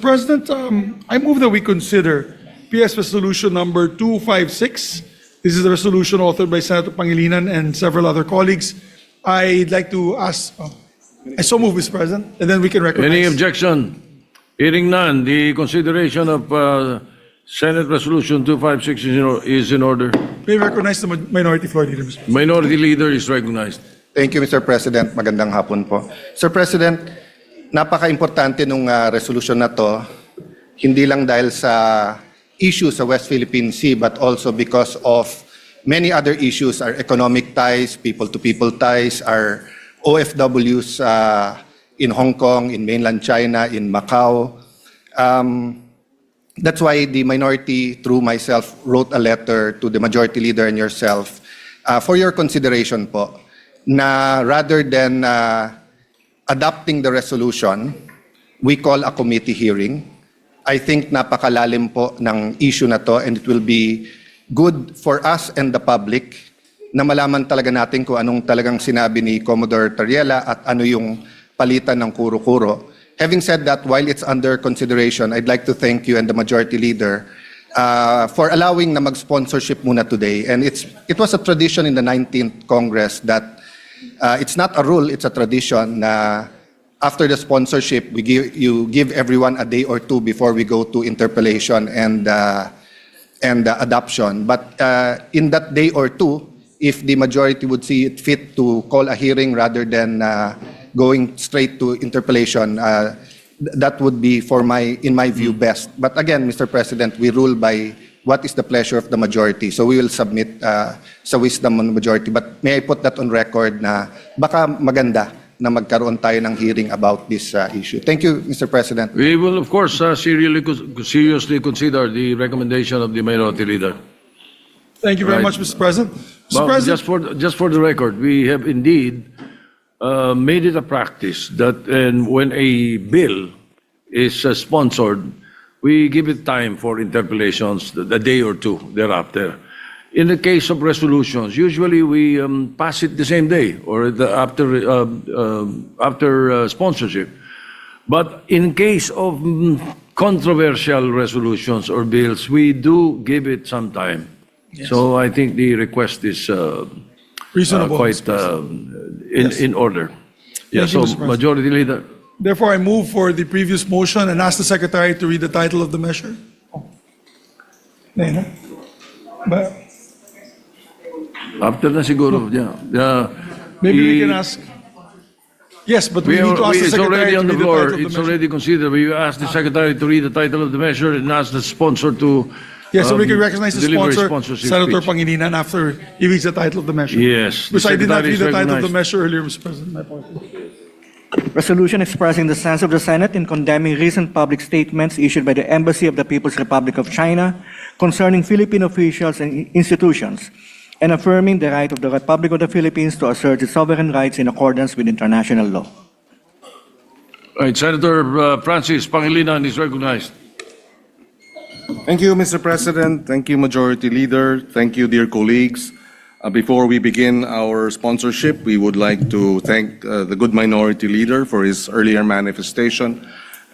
President, I move that we consider PS Resolution number 256. This is a resolution authored by Senator Pangilinan and several other colleagues. I'd like to ask, I so move, Mr. President, and then we can recognize. Any objection? Hearing none, the consideration of Senate Resolution 256 is in order. May I recognize the Minority Floor Leader, Mr. President. Minority Leader is recognized. Thank you, Mr. President. Magandang hapon po. Sir President, napaka-importante nung resolution na to, hindi lang dahil sa issue sa West Philippine Sea, but also because of many other issues, our economic ties, people-to-people ties, our OFWs in Hong Kong, in mainland China, in Macau. That's why the minority, through myself, wrote a letter to the Majority Leader and yourself for your consideration po, na rather than adopting the resolution, we call a committee hearing. I think napakalalim po ng issue na to, and it will be good for us and the public na malaman talaga natin kung anong talagang sinabi ni Commodore Tariela at ano yung palitan ng kuro-kuro. Having said that, while it's under consideration, I'd like to thank you and the Majority Leader for allowing na mag-sponsorship muna today. And it was a tradition in the 19th Congress that it's not a rule, it's a tradition na after the sponsorship, you give everyone a day or two before we go to interpellation and adoption. But in that day or two, if the majority would see it fit to call a hearing rather than going straight to interpellation, that would be in my view, best. But again, Mr. President, we rule by what is the pleasure of the majority. So we will submit sa wisdom of the majority. But may I put that on record na baka maganda na magkaroon tayo ng hearing about this issue. Thank you, Mr. President. We will, of course, seriously consider the recommendation of the Minority Leader. Thank you very much, Mr. President. Mr. President, just for the record, we have indeed made it a practice that when a bill is sponsored, we give it time for interpellations, a day or two thereafter. In the case of resolutions, usually we pass it the same day or after sponsorship. But in case of controversial resolutions or bills, we do give it some time. Yes. So I think the request is reasonable, quite in order. Yeah, so Majority Leader. Therefore, I move for the previous motion and ask the Secretary to read the title of the measure. But after na siguro, yeah. Maybe we can ask. Yes, but we need to ask the it's Secretary already on to the read the floor. title of the It's measure. already considered. We ask the Secretary to read the title of the measure and ask the sponsor to Yes, so we can recognize the deliver sponsor, sponsorship Senator speech. Pangilinan, after he reads the title of the measure. Yes, the Because I did not Secretary read is the title of the recognized. measure earlier, Mr. President. My apologies. Resolution expressing the stance of the Senate in condemning recent public statements issued by the Embassy of the People's Republic of China concerning Philippine officials and institutions, and affirming the right of the Republic of the Philippines to assert its sovereign rights in accordance with international law. Right, Senator Francis Pangilinan is recognized. Thank you, Mr. President. Thank you, Majority Leader. Thank you, dear colleagues. Before we begin our sponsorship, we would like to thank the good Minority Leader for his earlier manifestation.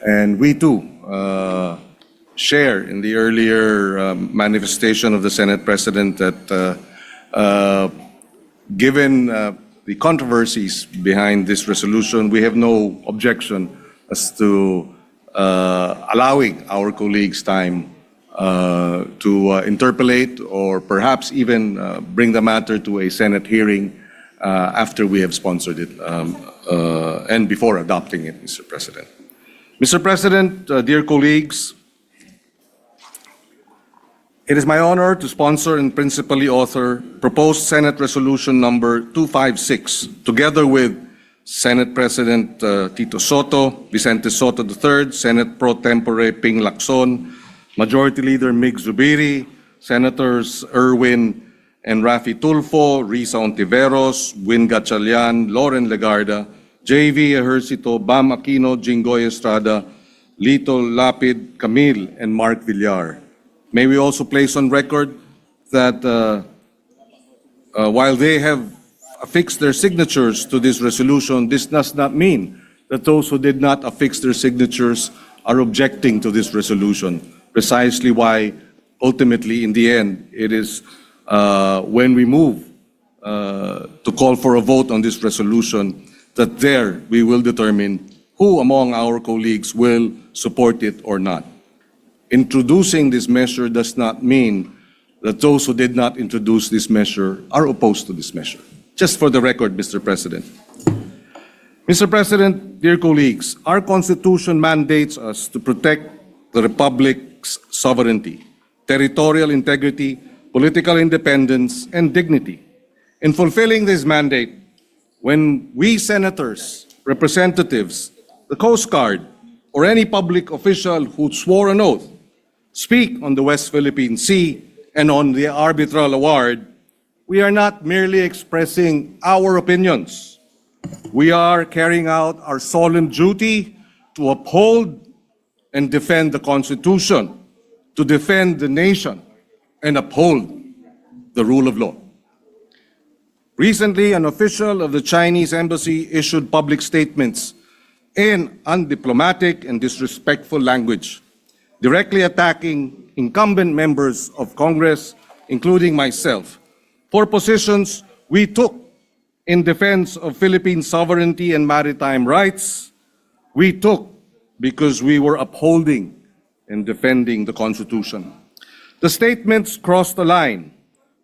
And we too share in the earlier manifestation of the Senate President that given the controversies behind this resolution, we have no objection as to allowing our colleagues time to interpellate or perhaps even bring the matter to a Senate hearing after we have sponsored it and before adopting it, Mr. President. Mr. President, dear colleagues, it is my honor to sponsor and principally author proposed Senate Resolution number 256, together with Senate President Tito Soto, Vicente Soto III, Senate Pro Tempore Ping Lacson, Majority Leader Mig Zubiri, Senators Erwin and Rafi Tulfo, Risa Ontiveros, Win Gatchalian, Loren Legarda, J.V. Ejercito, Bam Aquino, Jinggoy Estrada, Lito Lapid, Camille, and Mark Villar. May we also place on record that while they have affixed their signatures to this resolution, this does not mean that those who did not affix their signatures are objecting to this resolution, precisely why ultimately, in the end, it is when we move to call for a vote on this resolution that there we will determine who among our colleagues will support it or not. Introducing this measure does not mean that those who did not introduce this measure are opposed to this measure. Just for the record, Mr. President. Mr. President, dear colleagues, our Constitution mandates us to protect the Republic's sovereignty, territorial integrity, political independence, and dignity. In fulfilling this mandate, when we senators, representatives, the Coast Guard, or any public official who swore an oath speak on the West Philippine Sea and on the arbitral award, we are not merely expressing our opinions. We are carrying out our solemn duty to uphold and defend the Constitution, to defend the nation, and uphold the rule of law. Recently, an official of the Chinese Embassy issued public statements in undiplomatic and disrespectful language, directly attacking incumbent members of Congress, including myself, for positions we took in defense of Philippine sovereignty and maritime rights. We took because we were upholding and defending the Constitution. The statements crossed the line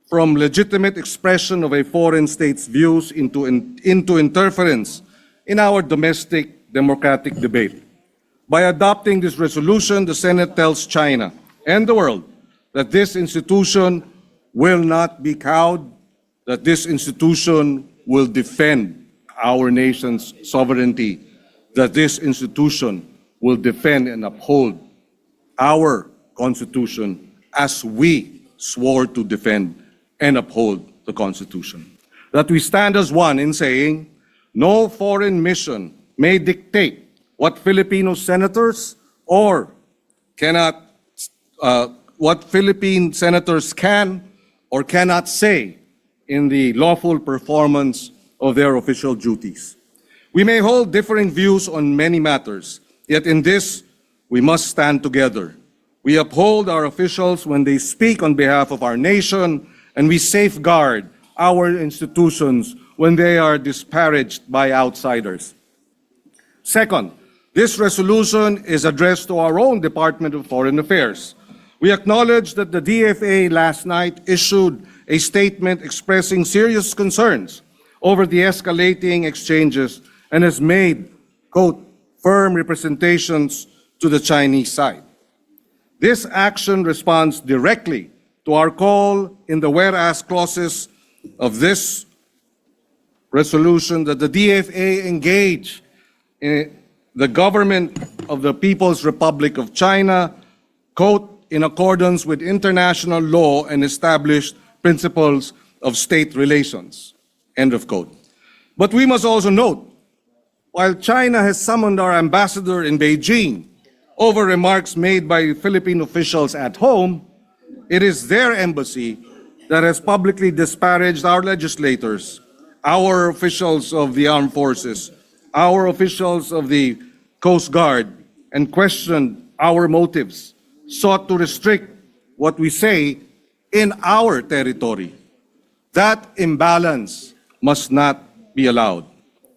from legitimate expression of a foreign state's views into interference in our domestic democratic debate. By adopting this resolution, the Senate tells China and the world that this institution will not be cowed, that this institution will defend our nation's sovereignty, that this institution will defend and uphold our Constitution as we swore to defend and uphold the Constitution. That we stand as one in saying, no foreign mission may dictate what Filipino senators what Philippine senators can or cannot say in the lawful performance of their official duties. We may hold differing views on many matters, yet in this, we must stand together. We uphold our officials when they speak on behalf of our nation, and we safeguard our institutions when they are disparaged by outsiders. Second, this resolution is addressed to our own Department of Foreign Affairs. We acknowledge that the DFA last night issued a statement expressing serious concerns over the escalating exchanges and has made, quote, firm representations to the Chinese side. This action responds directly to our call in the whereas clauses of this resolution that the DFA engage in the government of the People's Republic of China, quote, in accordance with international law and established principles of state relations, end of quote. But we must also note, while China has summoned our ambassador in Beijing over remarks made by Philippine officials at home, it is their embassy that has publicly disparaged our legislators, our officials of the armed forces, our officials of the Coast Guard, and questioned our motives, sought to restrict what we say in our territory. That imbalance must not be allowed.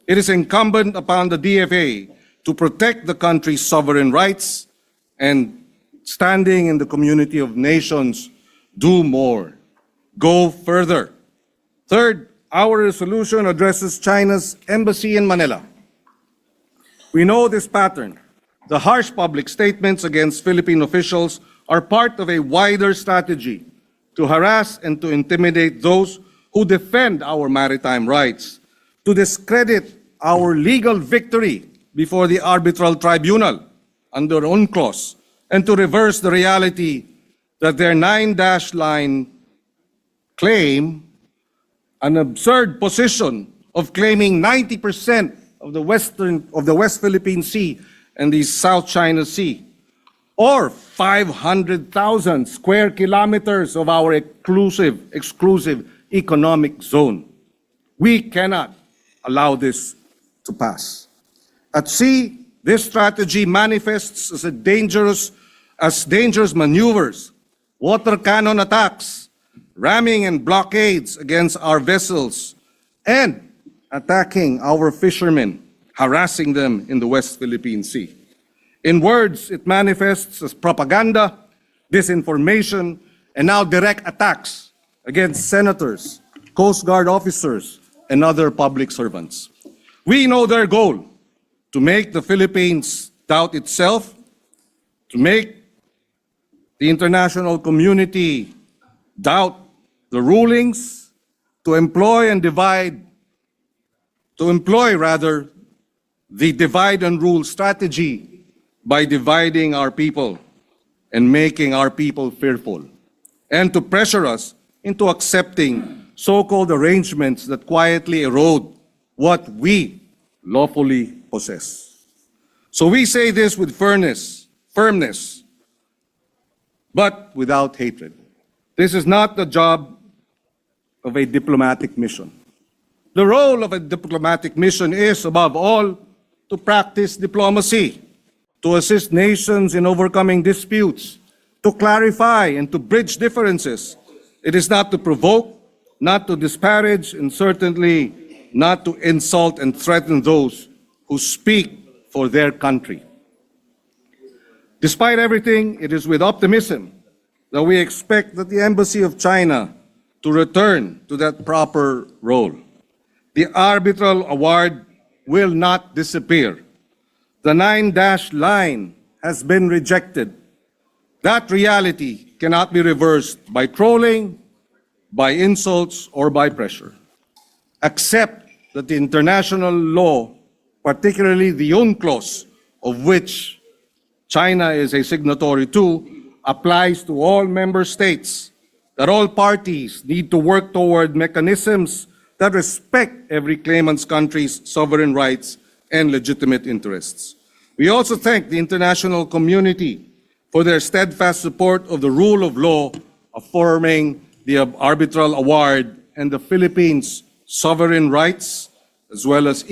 It is incumbent upon the DFA to protect the country's sovereign rights and, standing in the community of nations, do more, go further. Third, our resolution addresses China's embassy in Manila. We know this pattern. The harsh public statements against Philippine officials are part of a wider strategy to harass and to intimidate those who defend our maritime rights, to discredit our legal victory before the arbitral tribunal under UNCLOS, and to reverse the reality that their 9-dash line claim an absurd position of claiming 90% of the West Philippine Sea and the South China Sea, or 500,000 square kilometers of our exclusive economic zone. We cannot allow this to pass. At sea, This strategy manifests as dangerous maneuvers, water cannon attacks, ramming and blockades against our vessels, and attacking our fishermen, harassing them in the West Philippine Sea. In words, it manifests as propaganda, disinformation, and now direct attacks against senators, Coast Guard officers, and other public servants. We know their goal: to make the Philippines doubt itself, to make the international community doubt the rulings, to employ the divide and rule strategy by dividing our people and making our people fearful, and to pressure us into accepting so-called arrangements that quietly erode what we lawfully possess. So we say this with firmness, but without hatred. This is not the job of a diplomatic mission. The role of a diplomatic mission is, above all, to practice diplomacy, to assist nations in overcoming disputes, to clarify and to bridge differences. It is not to provoke, not to disparage, and certainly not to insult and threaten those who speak for their country. Despite everything, it is with optimism that we expect that the Embassy of China to return to that proper role. The arbitral award will not disappear. The 9-dash line has been rejected. That reality cannot be reversed by trolling, by insults, or by pressure. Accept that the international law, particularly the UNCLOS, of which China is a signatory to, applies to all member states, that all parties need to work toward mechanisms that respect every claimant's country's sovereign rights and legitimate interests. We also thank the international community for their steadfast support of the rule of law, affirming the arbitral award and the Philippines' sovereign rights, as well as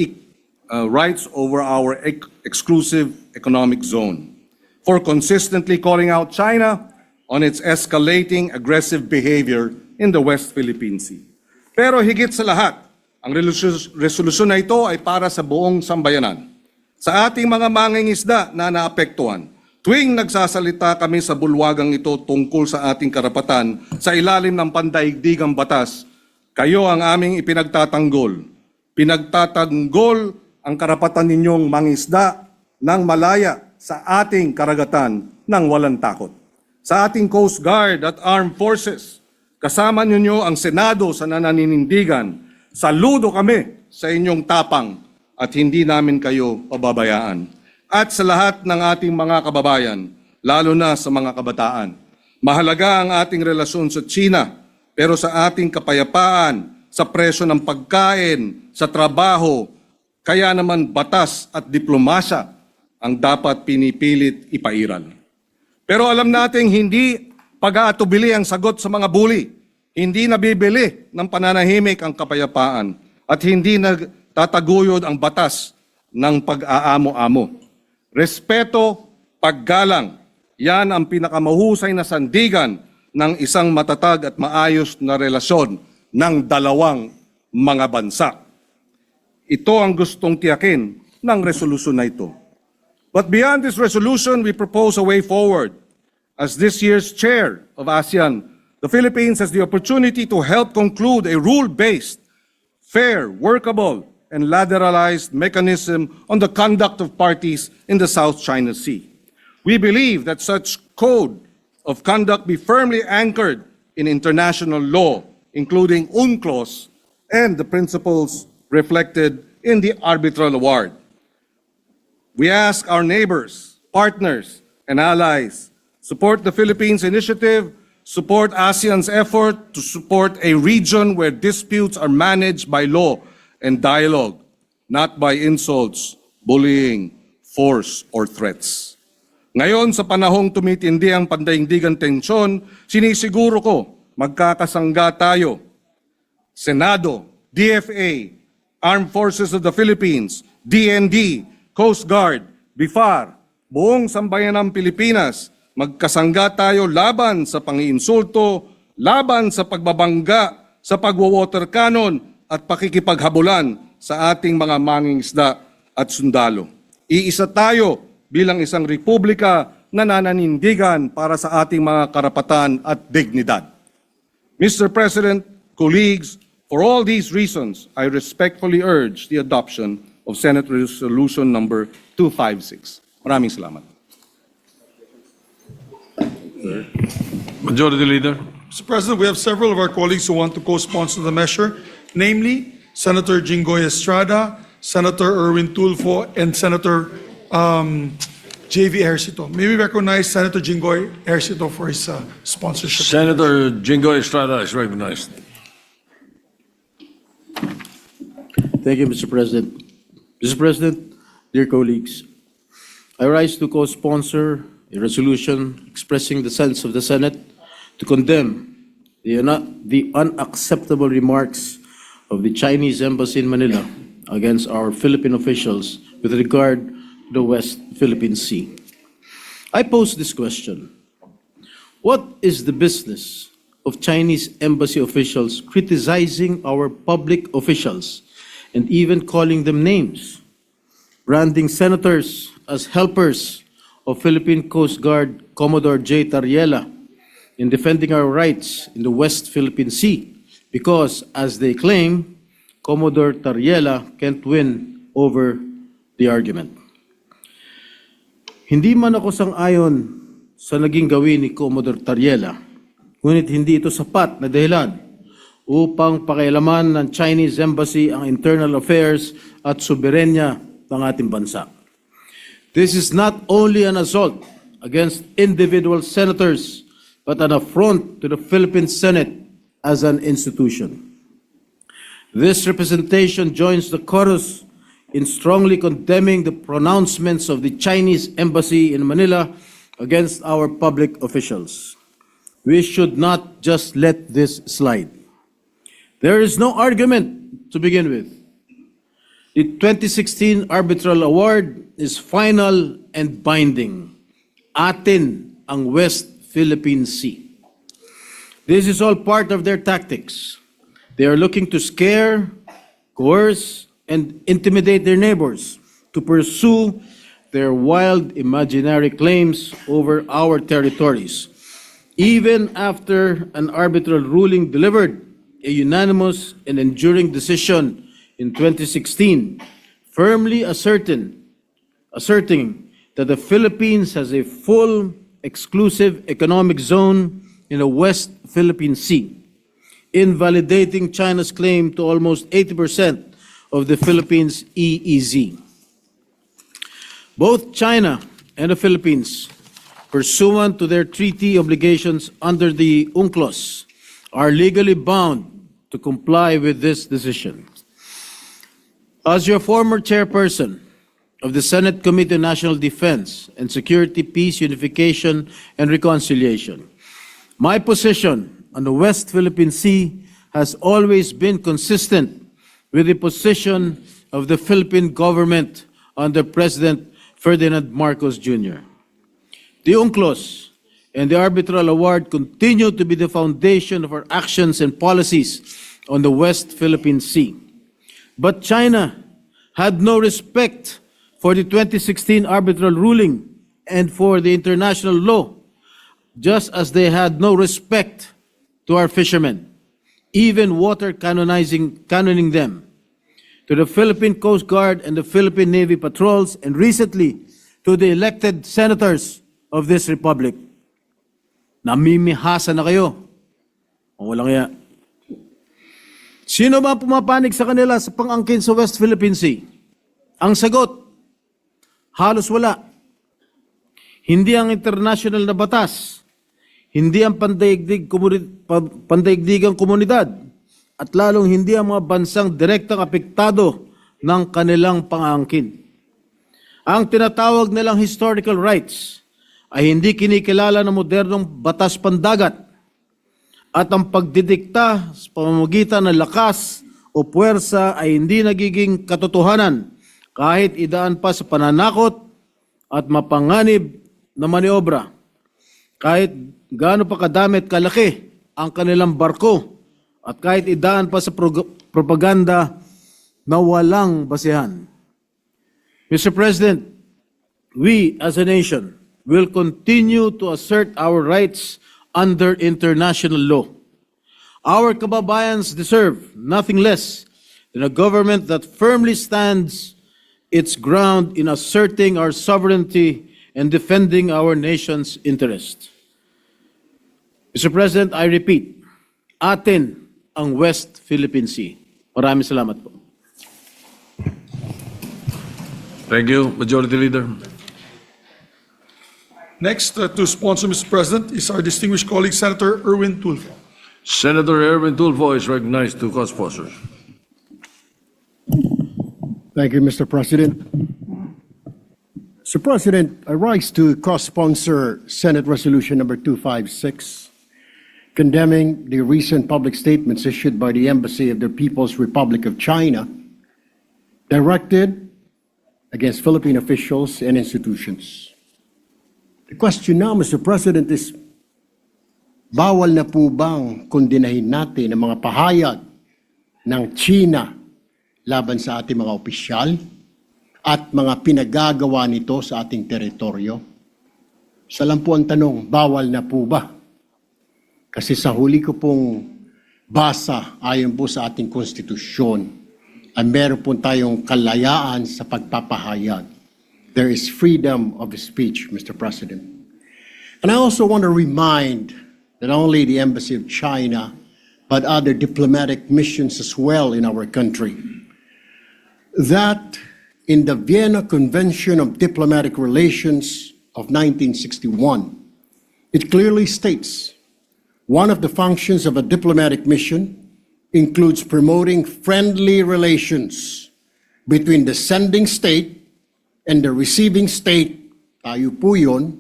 rights over our exclusive economic zone, for consistently calling out China on its escalating aggressive behavior in the West Philippine Sea. Pero higit sa lahat, ang resolusyon na ito ay para sa buong sambayanan. Sa ating mga mangingisda na naapektuhan, tuwing nagsasalita kami sa bulwagang ito tungkol sa ating karapatan sa ilalim ng pandaigdigang batas, kayo ang aming ipinagtatanggol. Pinagtatanggol ang karapatan ninyong mangisda ng malaya sa ating karagatan ng walang takot. Sa ating Coast Guard at Armed Forces, kasama ninyo ang Senado sa nananinindigan. Saludo kami sa inyong tapang at hindi namin kayo pababayaan. At sa lahat ng ating mga kababayan, lalo na sa mga kabataan, mahalaga ang ating relasyon sa China, pero sa ating kapayapaan, sa presyo ng pagkain, sa trabaho, kaya naman batas at diplomasya ang dapat pinipilit ipairal. Pero alam nating hindi pag-aatubili ang sagot sa mga bully. Hindi nabibili ng pananahimik ang kapayapaan at hindi nagtataguyod ang batas ng pag-aamo-amo. Respeto, paggalang, yan ang pinakamahusay na sandigan ng isang matatag at maayos na relasyon ng dalawang mga bansa. Ito ang gustong tiyakin ng resolusyon na ito. But beyond this resolution, we propose a way forward. As this year's chair of ASEAN, the Philippines has the opportunity to help conclude a rule-based, fair, workable, and lateralized mechanism on the conduct of parties in the South China Sea. We believe that such code of conduct be firmly anchored in international law, including UNCLOS and the principles reflected in the arbitral award. We ask our neighbors, partners, and allies, support the Philippines initiative, support ASEAN's effort to support a region where disputes are managed by law and dialogue, not by insults, bullying, force, or threats. Ngayon, sa panahong tumitindi ang pandaigdigang tensyon, sinisiguro ko magkakasangga tayo. Senado, DFA, Armed Forces of the Philippines, DND, Coast Guard, BIFAR, buong sambayanang Pilipinas, magkasangga tayo laban sa pangiinsulto, laban sa pagbabangga, sa pagwa-water cannon at pakikipaghabulan sa ating mga mangingisda at sundalo. Iisa tayo bilang isang republika na nananindigan para sa ating mga karapatan at dignidad. Mr. President, colleagues, for all these reasons, I respectfully urge the adoption of Senate Resolution number 256. Maraming salamat. Majority Leader. Mr. President, we have several of our colleagues who want to co-sponsor the measure, namely Senator Jinggoy Estrada, Senator Erwin Tulfo, and Senator J.V. Ejercito. May we recognize Senator Jinggoy Ejercito for his sponsorship. Senator Jingo Estrada is recognized. Thank you, Mr. President. Mr. President, dear colleagues, I rise to co-sponsor a resolution expressing the sense of the Senate to condemn the unacceptable remarks of the Chinese Embassy in Manila against our Philippine officials with regard to the West Philippine Sea. I pose this question: what is the business of Chinese embassy officials criticizing our public officials and even calling them names, branding senators as helpers of Philippine Coast Guard Commodore J. Tariela in defending our rights in the West Philippine Sea because, as they claim, Commodore Tariela can't win over the argument. Hindi man ako sang-ayon sa naging gawin ni Commodore Tariela, ngunit hindi ito sapat na dahilan upang pakialaman ng Chinese Embassy ang internal affairs at soberenya ng ating bansa. This is not only an assault against individual senators, but an affront to the Philippine Senate as an institution. This representation joins the chorus in strongly condemning the pronouncements of the Chinese Embassy in Manila against our public officials. We should not just let this slide. There is no argument to begin with. The 2016 Arbitral Award is final and binding. Atin ang West Philippine Sea. This is all part of their tactics. They are looking to scare, coerce, and intimidate their neighbors to pursue their wild imaginary claims over our territories. Even after an arbitral ruling delivered a unanimous and enduring decision in 2016, firmly asserting that the Philippines has a full exclusive economic zone in the West Philippine Sea, invalidating China's claim to almost 80% of the Philippines' EEZ. Both China and the Philippines, pursuant to their treaty obligations under the UNCLOS, are legally bound to comply with this decision. As your former chairperson of the Senate Committee on National Defense and Security, Peace, Unification, and Reconciliation, my position on the West Philippine Sea has always been consistent with the position of the Philippine government under President Ferdinand Marcos Jr. The UNCLOS and the Arbitral Award continue to be the foundation of our actions and policies on the West Philippine Sea. But China had no respect for the 2016 arbitral ruling and for the international law, just as they had no respect to our fishermen, even cannoning them, to the Philippine Coast Guard and the Philippine Navy patrols, and recently to the elected senators of this republic. Namimihasa na kayo. O walang kaya. Sino ba pumapanig sa kanila sa pang-angkin sa West Philippine Sea? Ang sagot, halos wala. Hindi ang international na batas, hindi ang pandaigdigang komunidad, at lalong hindi ang mga bansang direktang apektado ng kanilang pang-angkin. Ang tinatawag nilang historical rights ay hindi kinikilala ng modernong batas pandagat, at ang pagdidikta sa pamamagitan ng lakas o puwersa ay hindi nagiging katotohanan kahit idaan pa sa pananakot, at mapanganib na maniobra. Kahit gaano pa kadami at kalaki ang kanilang barko at kahit idaan pa sa propaganda na walang basehan. Mr. President, we as a nation will continue to assert our rights under international law. Our kababayans deserve nothing less than a government that firmly stands its ground in asserting our sovereignty and defending our nation's interest. Mr. President, I repeat, atin ang West Philippine Sea. Maraming salamat po. Thank you, Majority Leader. Next to sponsor, Mr. President, is our distinguished colleague, Senator Erwin Tulfo. Senator Erwin Tulfo is recognized to co-sponsor. Thank you, Mr. President. Mr. President, I rise to co-sponsor Senate Resolution number 256, condemning the recent public statements issued by the Embassy of the People's Republic of China, directed against Philippine officials and institutions. The question now, Mr. President, is bawal na po bang kondinahin natin ang mga pahayag ng China laban sa ating mga opisyal at mga pinagagawa nito sa ating teritoryo? Isa lang po ang tanong, bawal na po ba? Kasi sa huli ko pong basa, ayon po sa ating konstitusyon, ay meron po tayong kalayaan sa pagpapahayag. There is freedom of speech, Mr. President. And I also want to remind not only the Embassy of China, but other diplomatic missions as well in our country, that in the Vienna Convention of Diplomatic Relations of 1961, it clearly states one of the functions of a diplomatic mission includes promoting friendly relations between the sending state and the receiving state, tayo po yun,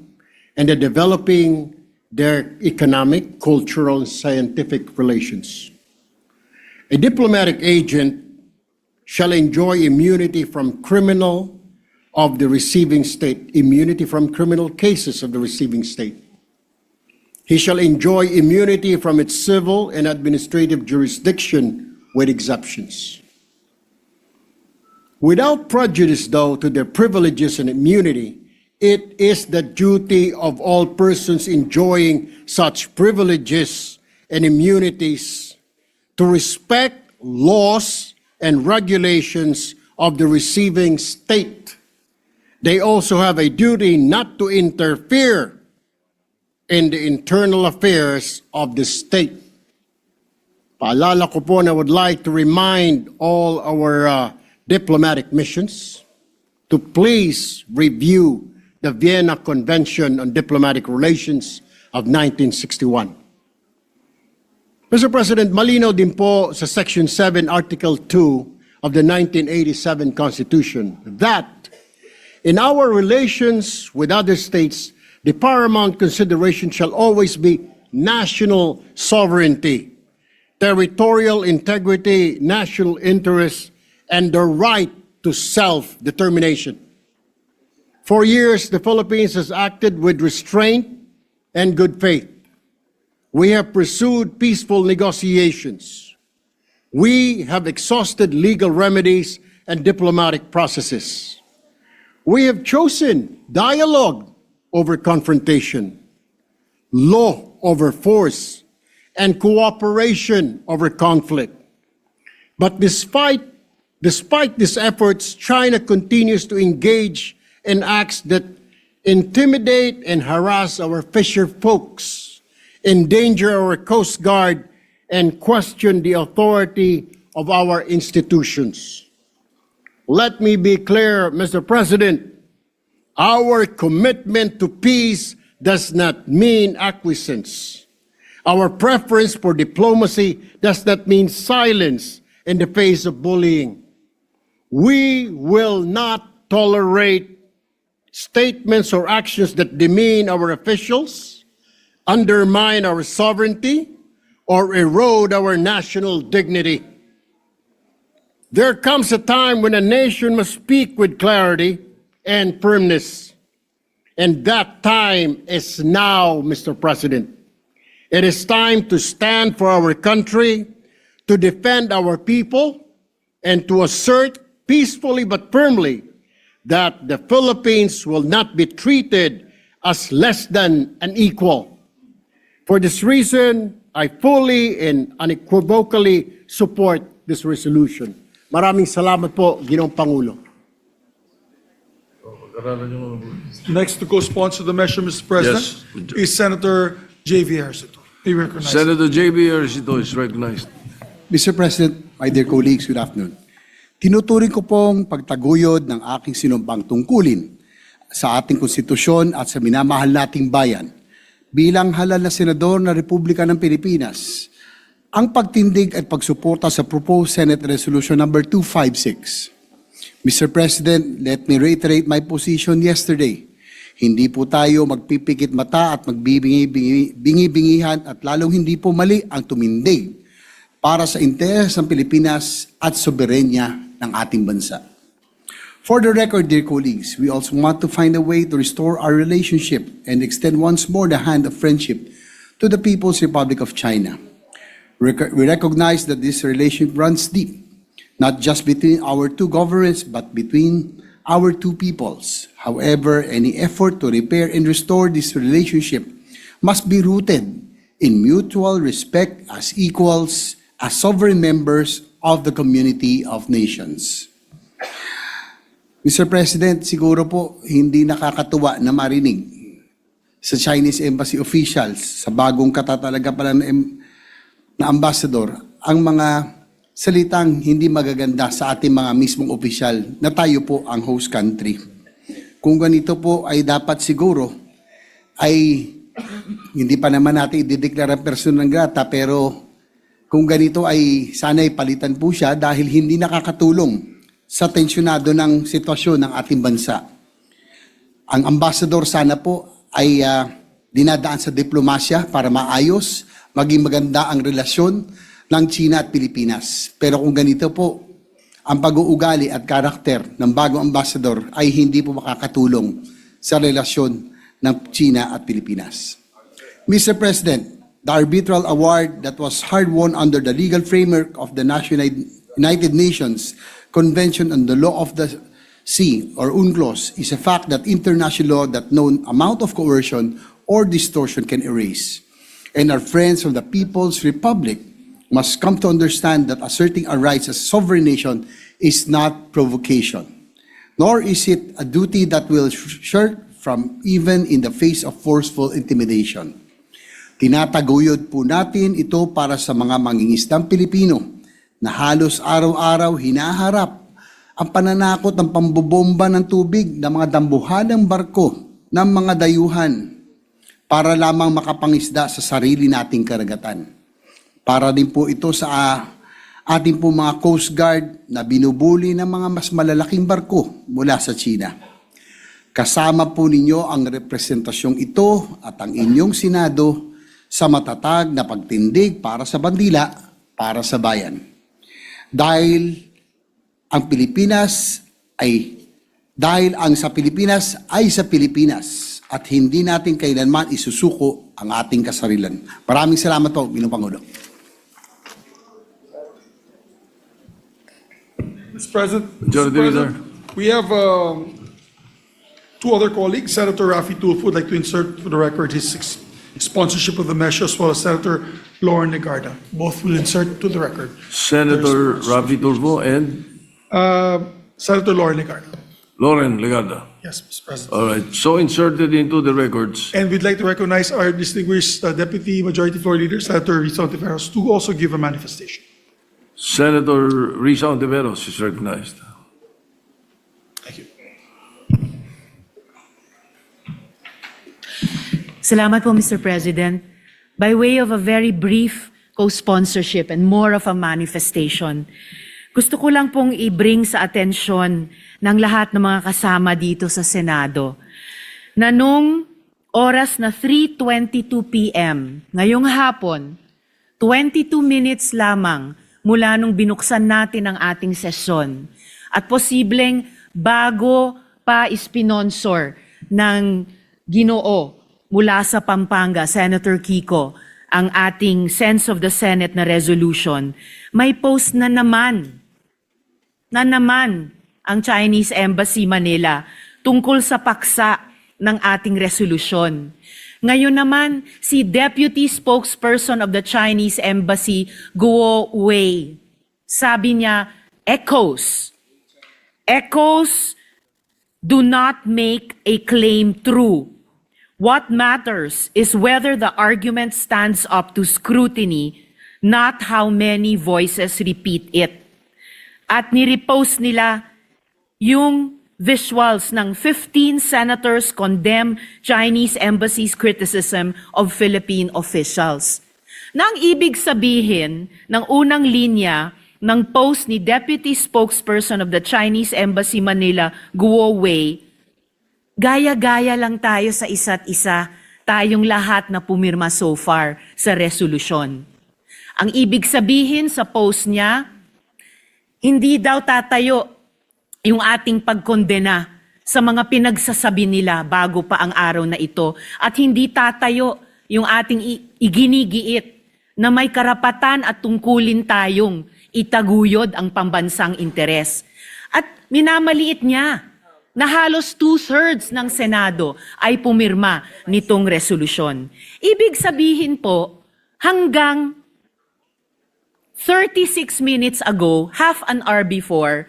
and the developing their economic, cultural, and scientific relations. A diplomatic agent shall enjoy immunity from criminal of the receiving state, immunity from criminal cases of the receiving state. He shall enjoy immunity from its civil and administrative jurisdiction with exceptions. Without prejudice, though, to their privileges and immunity, it is the duty of all persons enjoying such privileges and immunities to respect laws and regulations of the receiving state. They also have a duty not to interfere in the internal affairs of the state. Paalala ko po, and I would like to remind all our diplomatic missions to please review the Vienna Convention on Diplomatic Relations of 1961. Mr. President, malinaw din po sa Section 7, Article 2 of the 1987 Constitution that in our relations with other states, the paramount consideration shall always be national sovereignty, territorial integrity, national interest, and the right to self-determination. For years, the Philippines has acted with restraint and good faith. We have pursued peaceful negotiations. We have exhausted legal remedies and diplomatic processes. We have chosen dialogue over confrontation, law over force, and cooperation over conflict. But despite these efforts, China continues to engage in acts that intimidate and harass our fisher folks, endanger our Coast Guard, and question the authority of our institutions. Let me be clear, Mr. President, our commitment to peace does not mean acquiescence. Our preference for diplomacy does not mean silence in the face of bullying. We will not tolerate statements or actions that demean our officials, undermine our sovereignty, or erode our national dignity. There comes a time when a nation must speak with clarity and firmness. And that time is now, Mr. President. It is time to stand for our country, to defend our people, and to assert peacefully but firmly that the Philippines will not be treated as less than an equal. For this reason, I fully and unequivocally support this resolution. Maraming salamat po, Ginoong Pangulo. Next to co-sponsor the measure, Mr. President, Yes. is Senator J.V. Ejercito. Be recognized. Senator J.B. Ejercito is recognized. Mr. President, my dear colleagues, good afternoon. Tinuturing ko pong pagtaguyod ng aking sinumpang tungkulin sa ating konstitusyon at sa minamahal nating bayan bilang halal na senador ng Republika ng Pilipinas ang pagtindig at pagsuporta sa proposed Senate Resolution number 256. Mr. President, let me reiterate my position yesterday. Hindi po tayo magpipikit mata at magbibingi-bingihan at lalong hindi po mali ang tumindig para sa interes ng Pilipinas at soberenya ng ating bansa. For the record, dear colleagues, we also want to find a way to restore our relationship and extend once more the hand of friendship to the People's Republic of China. We recognize that this relationship runs deep, not just between our two governments, but between our two peoples. However, any effort to repair and restore this relationship must be rooted in mutual respect as equals, as sovereign members of the community of nations. Mr. President, siguro po hindi nakakatuwa na marinig sa Chinese Embassy officials, sa bagong katatalaga pala na ambassador, ang mga salitang hindi magaganda sa ating mga mismong opisyal na tayo po ang host country. Kung ganito po ay dapat siguro ay hindi pa naman natin idideklara person ng grata, pero kung ganito ay sana'y palitan po siya dahil hindi nakakatulong sa tensyonado ng sitwasyon ng ating bansa. Ang ambassador sana po ay dinadaan sa diplomasya para maayos, maging maganda ang relasyon ng China at Pilipinas. Pero kung ganito po, ang pag-uugali at karakter ng bagong ambassador ay hindi po makakatulong sa relasyon ng China at Pilipinas. Mr. President, the arbitral award that was hard-won under the legal framework of the United Nations Convention on the Law of the Sea, or UNCLOS, is a fact that international law that no amount of coercion or distortion can erase. And our friends from the People's Republic must come to understand that asserting our rights as a sovereign nation is not provocation, nor is it a duty that will shirk from even in the face of forceful intimidation. Tinataguyod po natin ito para sa mga mangingisdang Pilipino na halos araw-araw hinaharap ang pananakot ng pambobomba ng tubig ng mga dambuhalang barko ng mga dayuhan para lamang makapangisda sa sarili nating karagatan. Para din po ito sa ating po mga Coast Guard na binubuli ng mga mas malalaking barko mula sa China. Kasama po ninyo ang representasyong ito at ang inyong Senado sa matatag na pagtindig para sa bandila, para sa bayan. Dahil ang sa Pilipinas ay sa Pilipinas at hindi natin kailanman isusuko ang ating kasarilan. Maraming salamat po, Ginoong Pangulo. Mr. President, Majority Leader. we have two other colleagues. Senator Raffy Tulfo would like to insert for the record his sponsorship of the measure, as well as Senator Lauren Legarda. Both will insert to the record. Senator Rafi Tulfo and Senator Lauren Legarda. Lauren Legarda. Yes, Mr. President. All right, so inserted into the records. And we'd like to recognize our distinguished Deputy Majority Floor Leader, Senator Risa Ontiveros, to also give a manifestation. Senator Risa Ontiveros is recognized. Thank you. Salamat po, Mr. President. By way of a very brief co-sponsorship and more of a manifestation, gusto ko lang pong i-bring sa atensyon ng lahat ng mga kasama dito sa Senado na nung oras na 3:22 p.m. ngayong hapon, 22 minutes lamang mula nung binuksan natin ang ating sesyon at posibleng bago pa ispinonsor ng Ginoo mula sa Pampanga, Senator Kiko, ang ating Sense of the Senate na resolution, may post na naman ang Chinese Embassy Manila tungkol sa paksa ng ating resolusyon. Ngayon naman, si Deputy Spokesperson of the Chinese Embassy, Guo Wei, sabi niya, echoes do not make a claim true. What matters is whether the argument stands up to scrutiny, not how many voices repeat it. At nirepost nila yung visuals ng 15 senators condemn Chinese Embassy's criticism of Philippine officials. Na ang ibig sabihin ng unang linya ng post ni Deputy Spokesperson of the Chinese Embassy Manila, Guo Wei, gaya-gaya lang tayo sa isa't isa, tayong lahat na pumirma so far sa resolusyon. Ang ibig sabihin sa post niya, hindi daw tatayo yung ating pagkondena sa mga pinagsasabi nila bago pa ang araw na ito, at hindi tatayo yung ating iginigiit na may karapatan at tungkulin tayong itaguyod ang pambansang interes. At minamaliit niya na halos 2/3 ng Senado ay pumirma nitong resolusyon. Ibig sabihin po, hanggang 36 minutes ago, half an hour before,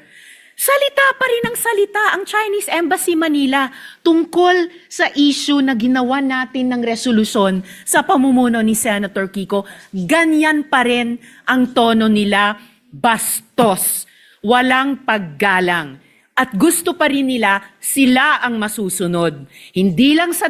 salita pa rin ang salita ang Chinese Embassy Manila tungkol sa issue na ginawa natin ng resolusyon sa pamumuno ni Senator Kiko. Ganyan pa rin ang tono nila, bastos, walang paggalang. At gusto pa rin nila sila ang masusunod. Hindi lang sa